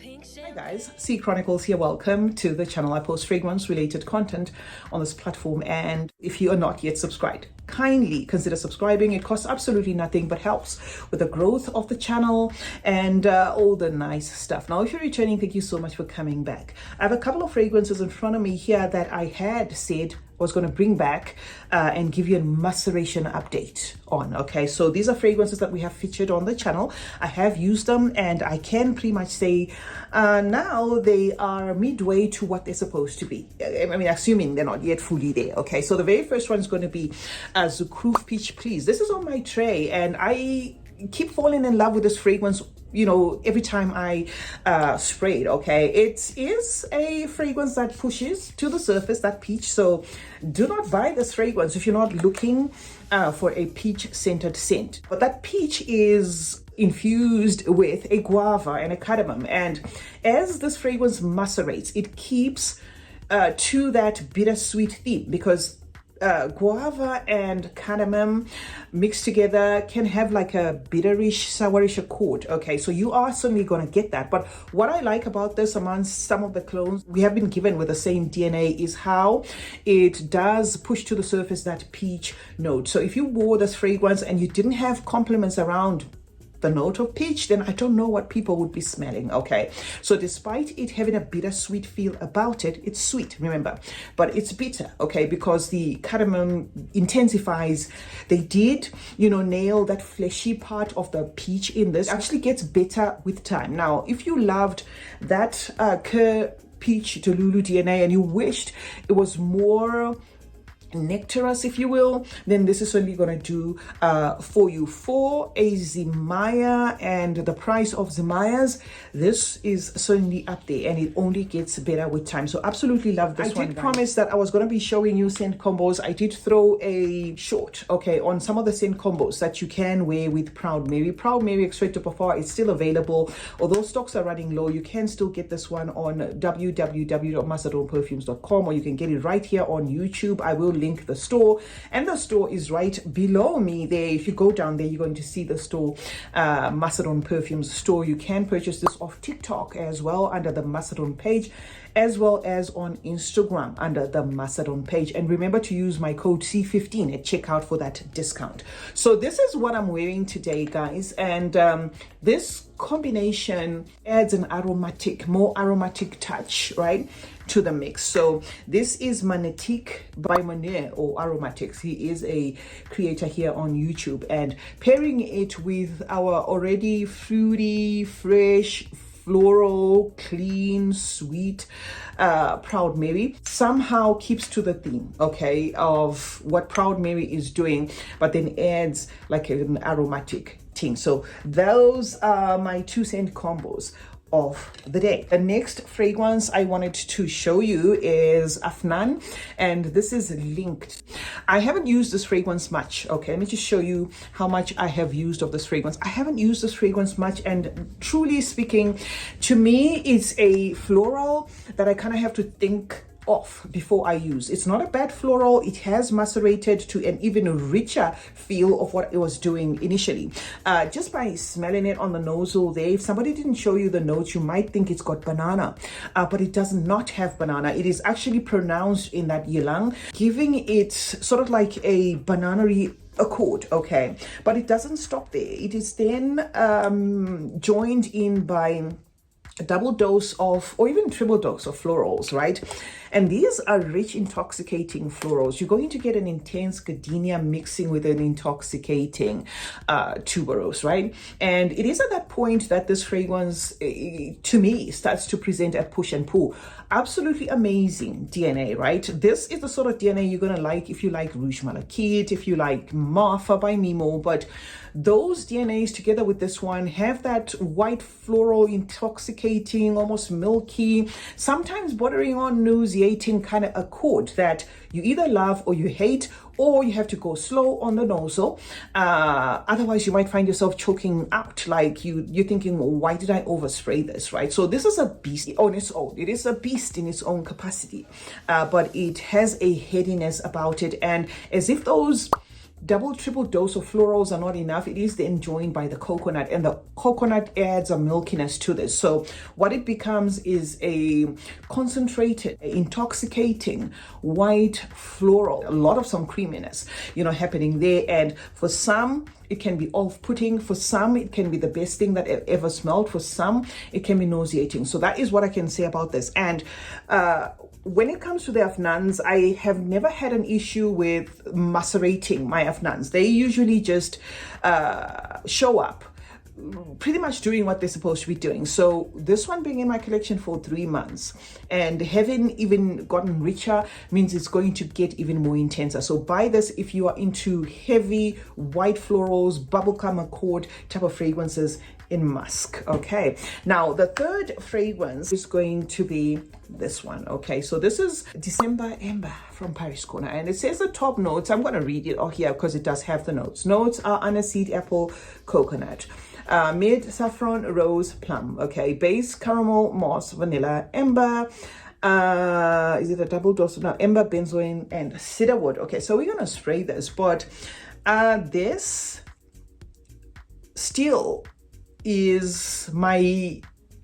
Hi guys, C Chronicles here. Welcome to the channel. I post fragrance related content on this platform, and if you are not yet subscribed, kindly consider subscribing. It costs absolutely nothing but helps with the growth of the channel and all the nice stuff. Now if you're returning, thank you so much for coming back. I have a couple of fragrances in front of me here that I had said was going to bring back and give you a maceration update on. Okay, so these are fragrances that we have featured on the channel. I have used them, and I can pretty much say now they are midway to what they're supposed to be. I mean, assuming they're not yet fully there. Okay, so the very first one is going to be Zukru Peach Please. This is on my tray, and I keep falling in love with this fragrance, you know, every time I spray it. Okay, it is a fragrance that pushes to the surface that peach, so do not buy this fragrance if you're not looking for a peach scented scent. But that peach is infused with a guava and a cardamom, and as this fragrance macerates, it keeps to that bittersweet theme, because guava and cardamom mixed together can have like a bitterish, sourish accord. Okay, so you are certainly going to get that. But what I like about this amongst some of the clones we have been given with the same DNA is how it does push to the surface that peach note. So if you wore this fragrance and you didn't have compliments around the note of peach, then I don't know what people would be smelling. Okay, so despite it having a bittersweet feel about it, it's sweet, remember, but it's bitter. Okay, because the cardamom intensifies. They did, you know, nail that fleshy part of the peach in this. It actually gets better with time. Now if you loved that peach Delulu DNA and you wished it was more nectarous, if you will, then this is certainly going to do for you. For a Zimaya and the price of Zimayas, this is certainly up there, and it only gets better with time. So absolutely love this one. I did promise that I was going to be showing you scent combos. I did throw a short, okay, on some of the scent combos that you can wear with Proud Mary. Proud Mary Extrait de Parfum is still available, although stocks are running low. You can still get this one on www.maceration.perfumes.com, or you can get it right here on YouTube. I will link the store, and the store is right below me there. If you go down there, you're going to see the store, Maceration Perfumes store. You can purchase this off TikTok as well under the Maceration page, as well as on Instagram under the Maceration page. And remember to use my code C15 at checkout for that discount. So this is what I'm wearing today, guys, and this combination adds an more aromatic touch, right, to the mix. So this is Magnetique by Monet, or Aromatics. He is a creator here on YouTube, and pairing it with our already fruity, fresh, floral, clean, sweet Proud Mary somehow keeps to the theme, okay, of what Proud Mary is doing, but then adds like an aromatic thing. So those are my 2 scent combos of the day. The next fragrance I wanted to show you is Afnan, and this is Lynked. I haven't used this fragrance much. Okay, let me just show you how much I have used of this fragrance. I haven't used this fragrance much, and truly speaking, to me it's a floral that I kind of have to think off before I use. It's not a bad floral. It has macerated to an even richer feel of what it was doing initially. Just by smelling it on the nozzle there, if somebody didn't show you the notes, you might think it's got banana, but it does not have banana. It is actually pronounced in that ylang, giving it sort of like a banana-y accord. Okay, but it doesn't stop there. It is then joined in by a double dose of, or even triple dose of florals, right? And these are rich, intoxicating florals. You're going to get an intense gardenia mixing with an intoxicating tuberose, right? And it is at that point that this fragrance, to me, starts to present a push and pull. Absolutely amazing DNA, right? This is the sort of DNA you're going to like if you like Rouge Malakit, if you like Marfa by Mimo, but those DNAs together with this one have that white floral, intoxicating, almost milky, sometimes bordering on nauseating kind of accord that you either love or you hate, or you have to go slow on the nozzle. Otherwise you might find yourself choking out, like you're thinking, well, why did I overspray this, right? So this is a beast on its own. It is a beast in its own capacity, but it has a headiness about it, and as if those double, triple dose of florals are not enough. It is then joined by the coconut, and the coconut adds a milkiness to this. So what it becomes is a concentrated, intoxicating white floral, a lot of some creaminess, happening there. And for some, it can be off-putting. For some, it can be the best thing that ever smelled. For some, it can be nauseating. So that is what I can say about this. And when it comes to the Afnans, I have never had an issue with macerating my Afnans. They usually just show up pretty much doing what they're supposed to be doing. So this one being in my collection for 3 months and having even gotten richer means it's going to get even more intenser. So buy this if you are into heavy white florals, bubblegum accord type of fragrances in musk. Okay, now the third fragrance is going to be this one. Okay, so this is December Amber from Paris Corner, and it says the top notes. I'm going to read it all here because it does have the notes. Notes are aniseed, apple, coconut, mid saffron, rose, plum. Okay, base caramel, moss, vanilla, amber. Is it a double dose? No, amber, benzoin, and cedarwood. Okay, so we're going to spray this, but this still is my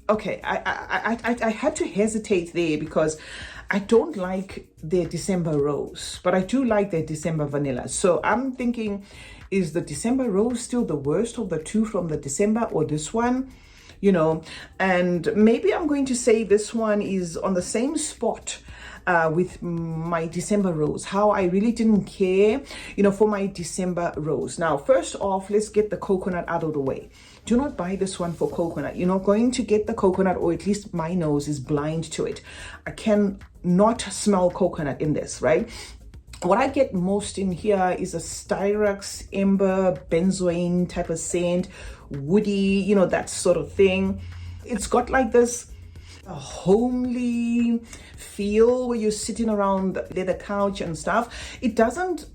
okay. I had to hesitate there because I don't like their December rose, but I do like their December vanilla. So I'm thinking, is the December rose still the worst of the two from the December, or this one? And maybe I'm going to say this one is on the same spot with my December rose. How I really didn't care, for my December rose. Now, first off, let's get the coconut out of the way. Do not buy this one for coconut. You're not going to get the coconut, or at least my nose is blind to it. I can not smell coconut in this, right? What I get most in here is a styrax, amber, benzoin type of scent, woody, that sort of thing. It's got like this a homely feel where you're sitting around the leather couch and stuff. It doesn't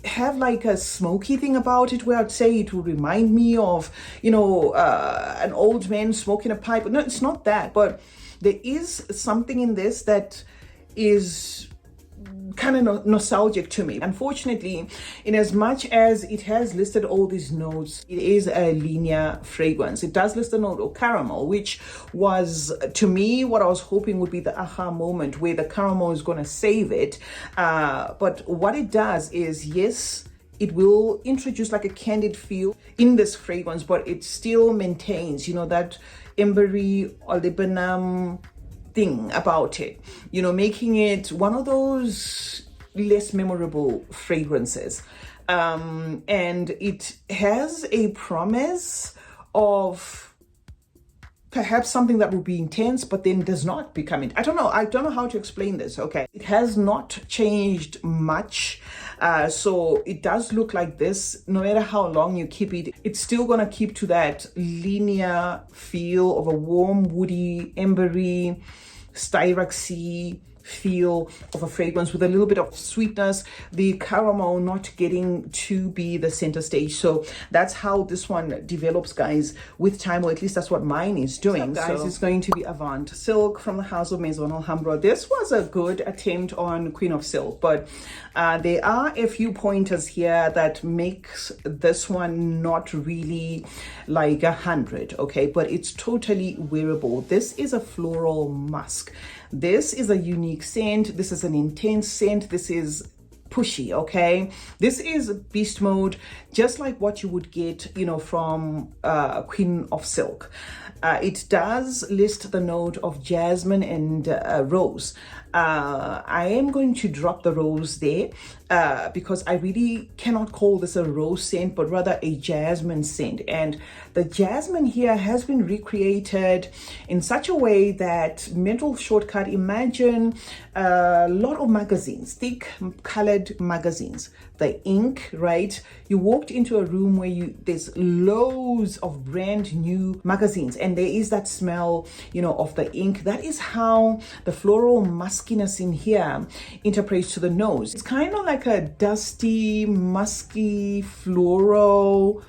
have like a smoky thing about it where I'd say it would remind me of, an old man smoking a pipe. No, it's not that, but there is something in this that is kind of nostalgic to me. Unfortunately, in as much as it has listed all these notes, it is a linear fragrance. It does list the note of caramel, which was, to me, what I was hoping would be the aha moment where the caramel is going to save it. But what it does is, yes, it will introduce like a candied feel in this fragrance, but it still maintains, that embery, olibanum thing about it, making it one of those less memorable fragrances. And it has a promise of perhaps something that will be intense, but then does not become it. I don't know how to explain this. Okay, it has not changed much. So it does look like this. No matter how long you keep it, it's still gonna keep to that linear feel of a warm, woody, embery, styraxy feel of a fragrance with a little bit of sweetness, the caramel not getting to be the center stage. So that's how this one develops, guys, with time, or at least that's what mine is doing. So, guys, it's going to be Avant Silk from the house of Maison Alhambra. This was a good attempt on Queen of Silk, but there are a few pointers here that makes this one not really like 100, okay, but it's totally wearable. This is a floral musk. This is a unique scent. This is an intense scent. This is pushy, okay? This is beast mode, just like what you would get, from Queen of Silk. It does list the note of jasmine and rose. I am going to drop the rose there because I really cannot call this a rose scent, but rather a jasmine scent. And the jasmine here has been recreated in such a way that mental shortcut, imagine a lot of magazines, thick colored magazines, the ink, right? You walked into a room where there's loads of brand new magazines, and there is that smell, of the ink. That is how the floral muskiness in here interprets to the nose. It's kind of like a dusty, musky, floral,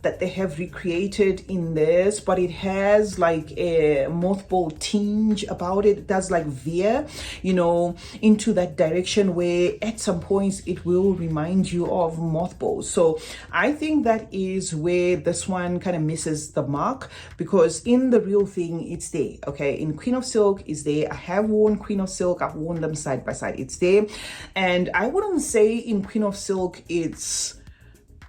that they have recreated in this, but it has like a mothball tinge about it. It does like veer, you know, into that direction where at some points it will remind you of mothballs. So I think that is where this one kind of misses the mark, because in the real thing it's there. Okay, in Queen of Silk is there. I have worn Queen of Silk, I've worn them side by side, it's there. And I wouldn't say in Queen of Silk it's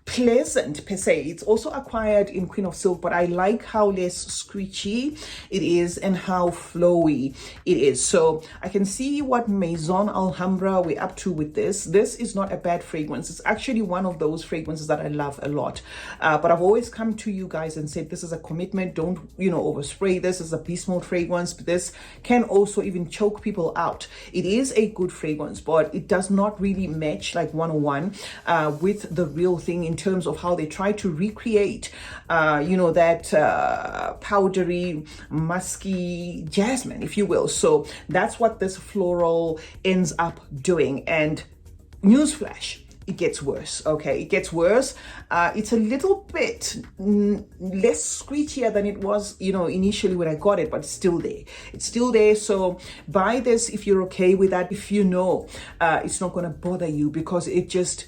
pleasant per se. It's also acquired in Queen of Silk, but I like how less screechy it is and how flowy it is. So I can see what Maison Alhambra we're up to with this. This is not a bad fragrance. It's actually one of those fragrances that I love a lot. But I've always come to you guys and said this is a commitment. Don't, you know, overspray. This is a beast mode fragrance, but this can also even choke people out. It is a good fragrance, but it does not really match like 101 with the real thing in terms of how they try to recreate you know, that powdery musky jasmine, if you will. So that's what this floral ends up doing. And newsflash, it gets worse. Okay, it gets worse. It's a little bit less screechier than it was, you know, initially when I got it, but it's still there. It's still there. So buy this if you're okay with that, if you know it's not going to bother you, because it just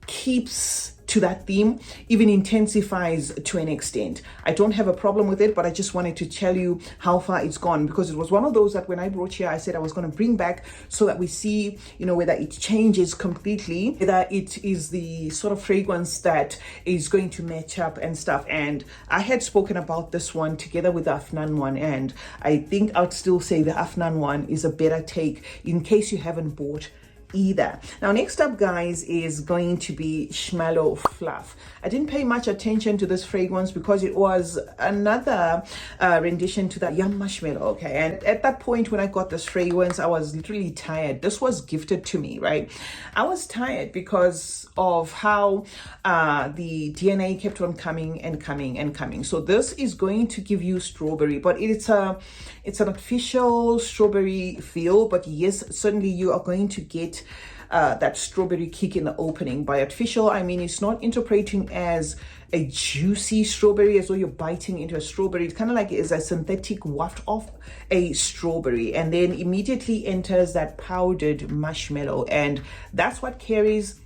keeps to that theme, even intensifies to an extent. I don't have a problem with it, but I just wanted to tell you how far it's gone, because it was one of those that when I brought here, I said I was going to bring back so that we see, you know, whether it changes completely, whether it is the sort of fragrance that is going to match up and stuff. And I had spoken about this one together with the Afnan one, and I think I'd still say the Afnan one is a better take in case you haven't bought either. Now next up, guys, is going to be Schmallow Fluff. I didn't pay much attention to this fragrance because it was another rendition to that Yum Marshmallow. Okay, and at that point when I got this fragrance, I was literally tired. This was gifted to me, right? I was tired because of how the DNA kept on coming and coming and coming. So this is going to give you strawberry, but it's an artificial strawberry feel. But yes, certainly you are going to get that strawberry kick in the opening. By artificial, I mean it's not interpreting as a juicy strawberry as though you're biting into a strawberry. It's kind of like it's a synthetic waft of a strawberry, and then immediately enters that powdered marshmallow, and that's what carries,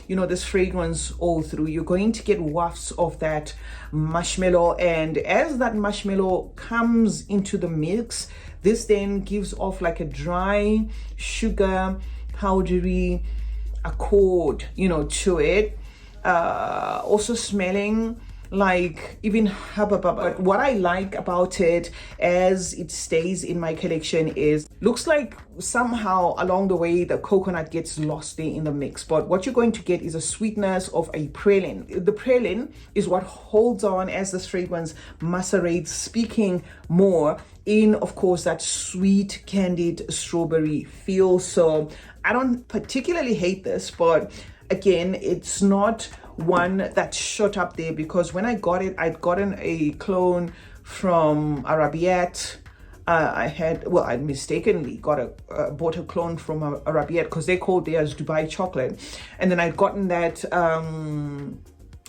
you know, this fragrance all through. You're going to get wafts of that marshmallow, and as that marshmallow comes into the mix, this then gives off like a dry sugar powdery accord, you know, to it. Also smelling like even hubba bubba. But what I like about it as it stays in my collection is looks like somehow along the way the coconut gets lost there in the mix, but what you're going to get is a sweetness of a praline. The praline is what holds on as this fragrance macerates, speaking more in, of course, that sweet candied strawberry feel. So I don't particularly hate this, but again, it's not one that shot up there, because when I got it, I'd gotten a clone from Arabiette. I mistakenly bought a clone from Arabiette because they called theirs Dubai chocolate, and then I'd gotten that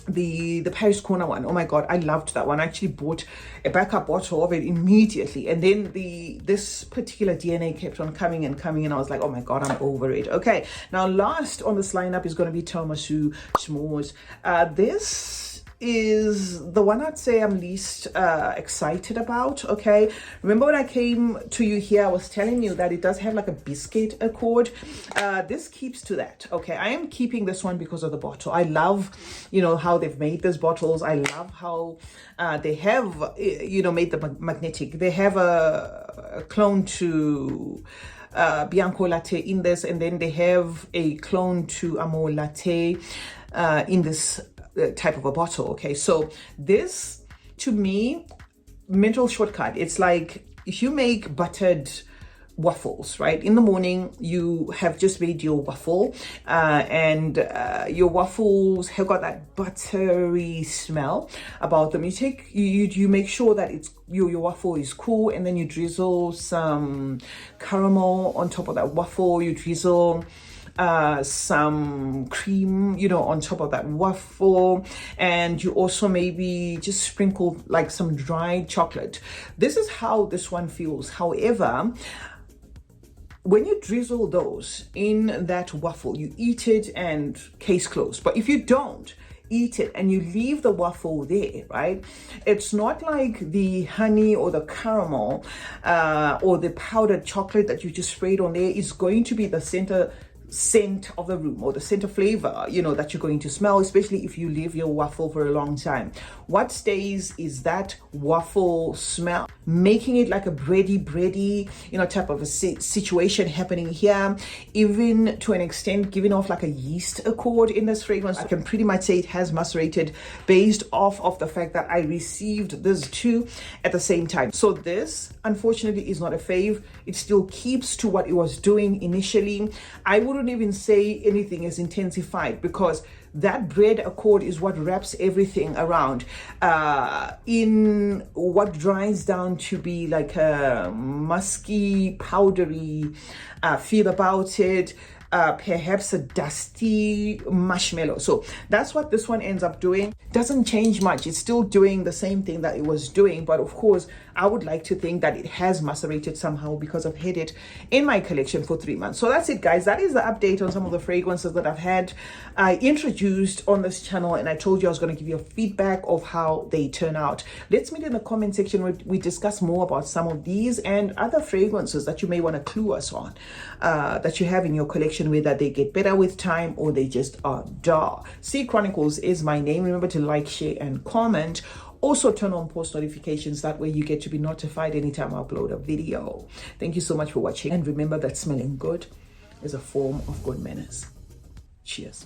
the Paris Corner one. Oh my god, I loved that one. I actually bought a backup bottle of it immediately, and then this particular DNA kept on coming and coming, and I was like, oh my god, I'm over it. Okay, now last on this lineup is going to be Tomasu S'mores. This is the one I'd say I'm least excited about. Okay, remember when I came to you here, I was telling you that it does have like a biscuit accord. This keeps to that. Okay, I am keeping this one because of the bottle. I love, you know, how they've made these bottles. I love how they have, you know, made the magnetic. They have a clone to Bianco Latte in this, and then they have a clone to Amor Latte in this type of a bottle. Okay, so this to me, mental shortcut, it's like if you make buttered waffles, right? In the morning, you have just made your waffle, and your waffles have got that buttery smell about them. You make sure that it's your waffle is cool, and then you drizzle some caramel on top of that waffle. You drizzle some cream, you know, on top of that waffle, and you also maybe just sprinkle like some dried chocolate. This is how this one feels. However, when you drizzle those in that waffle, you eat it and case closed. But if you don't eat it and you leave the waffle there, right, it's not like the honey or the caramel or the powdered chocolate that you just sprayed on there is going to be the center scent of the room or the center flavor, you know, that you're going to smell, especially if you leave your waffle for a long time. What stays is that waffle smell, making it like a bready, you know, type of a situation happening here, even to an extent giving off like a yeast accord in this fragrance. I can pretty much say it has macerated based off of the fact that I received this two at the same time. So this unfortunately is not a fave. It still keeps to what it was doing initially. I wouldn't even say anything is intensified, because that bread accord is what wraps everything around in what dries down to be like a musky, powdery feel about it. Perhaps a dusty marshmallow. So that's what this one ends up doing. Doesn't change much. It's still doing the same thing that it was doing, but of course I would like to think that it has macerated somehow, because I've had it in my collection for 3 months. So that's it, guys. That is the update on some of the fragrances that I've had introduced on this channel, and I told you I was going to give you a feedback of how they turn out. Let's meet in the comment section where we discuss more about some of these and other fragrances that you may want to clue us on, that you have in your collection, whether they get better with time or they just are dull. CeeChronicles is my name. Remember to like, share, and comment. Also turn on post notifications. That way you get to be notified anytime I upload a video. Thank you so much for watching. And remember that smelling good is a form of good manners. Cheers.